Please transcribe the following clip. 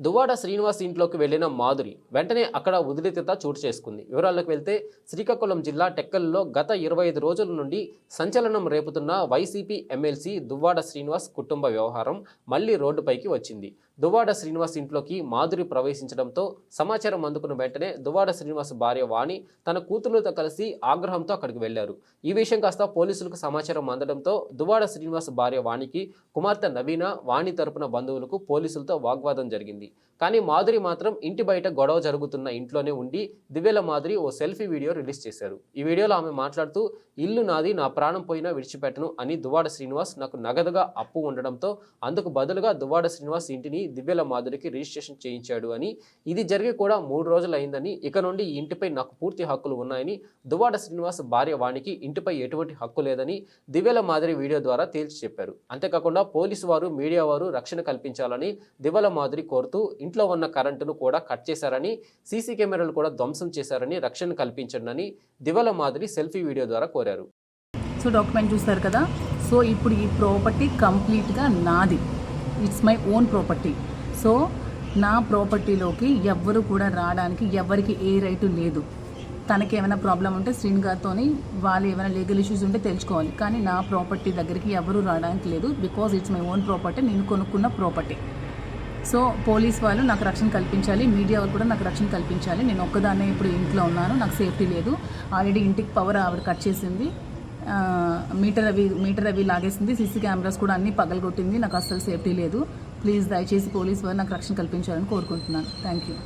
దువ్వాడ శ్రీనివాస్ ఇంట్లోకి వెళ్లిన మాధురి వెంటనే అక్కడ ఉద్రిక్తత చోటు చేసుకుంది. వివరాల్లోకి వెళ్తే శ్రీకాకుళం జిల్లా టెక్కల్లో గత 25 రోజుల నుండి సంచలనం రేపుతున్న వైసీపీ ఎమ్మెల్సీ దువ్వాడ శ్రీనివాస్ కుటుంబ వ్యవహారం మళ్లీ రోడ్డుపైకి వచ్చింది. దువ్వాడ శ్రీనివాస్ ఇంట్లోకి మాధురి ప్రవేశించడంతో సమాచారం అందుకున్న వెంటనే దువ్వాడ శ్రీనివాస్ భార్య వాణి తన కూతురుతో కలిసి ఆగ్రహంతో అక్కడికి వెళ్లారు. ఈ విషయం కాస్త పోలీసులకు సమాచారం అందడంతో దువ్వాడ శ్రీనివాస్ భార్య వాణికి కుమార్తె నవీన వాణి తరపున బంధువులకు పోలీసులతో వాగ్వాదం జరిగింది. కానీ మాధురి మాత్రం ఇంటి బయట గొడవ జరుగుతున్న ఇంట్లోనే ఉండి దివ్యల మాధురి ఓ సెల్ఫీ వీడియో రిలీజ్ చేశారు. ఈ వీడియోలో ఆమె మాట్లాడుతూ ఇల్లు నాది, నా ప్రాణం పోయినా విడిచిపెట్టను అని దువ్వాడ శ్రీనివాస్ నాకు నగదుగా అప్పు ఉండడంతో అందుకు బదులుగా దువ్వాడ శ్రీనివాస్ ఇంటిని దివ్యల మాధురికి రిజిస్ట్రేషన్ చేయించాడు అని, ఇది జరిగి కూడా 3 రోజులు అయిందని, ఇక నుండి ఈ ఇంటిపై నాకు పూర్తి హక్కులు ఉన్నాయని, దువ్వాడ శ్రీనివాస్ భార్య వాణికి ఇంటిపై ఎటువంటి హక్కు లేదని దివ్యల మాధురి వీడియో ద్వారా తేల్చి చెప్పారు. అంతేకాకుండా పోలీసు వారు, మీడియా వారు రక్షణ కల్పించాలని దివ్యల మాధురి కోరుతూ ఇంట్లో ఉన్న కరెంటును కూడా కట్ చేశారని, సీసీ కెమెరాలు కూడా ధ్వంసం చేశారని, రక్షణ కల్పించండి దివ్యల మాధురి సెల్ఫీ వీడియో ద్వారా కోరారు. సో డాక్యుమెంట్ చూస్తారు కదా, సో ఇప్పుడు ఈ ప్రాపర్టీ కంప్లీట్గా నాది, it's my own property. So నా ప్రాపర్టీలోకి ఎవ్వరు కూడా రావడానికి ఎవరికి ఏ రైటు లేదు. తనకి ఏమైనా ప్రాబ్లం ఉంటే శ్రీని గారితో వాళ్ళు ఏమైనా లీగల్ ఇష్యూస్ ఉంటే తెలుసుకోవాలి, కానీ నా ప్రాపర్టీ దగ్గరికి ఎవరు రావడానికి లేదు. Because it's my own property, నేను కొనుక్కున్న ప్రాపర్టీ. సో పోలీస్ వాళ్ళు నాకు రక్షణ కల్పించాలి, మీడియా వాళ్ళు కూడా నాకు రక్షణ కల్పించాలి. నేను ఒక్కదాన్నే ఇప్పుడు ఇంట్లో ఉన్నాను, నాకు సేఫ్టీ లేదు. ఆల్రెడీ ఇంటికి పవర్ ఆవిడ కట్ చేసింది, మీటర్ అవి లాగేసింది, సీసీ కెమెరాస్ కూడా అన్నీ పగలగొట్టింది. నాకు అస్సలు సేఫ్టీ లేదు. ప్లీజ్ దయచేసి పోలీస్ వాళ్ళు నాకు రక్షణ కల్పించాలని కోరుకుంటున్నాను. Thank you.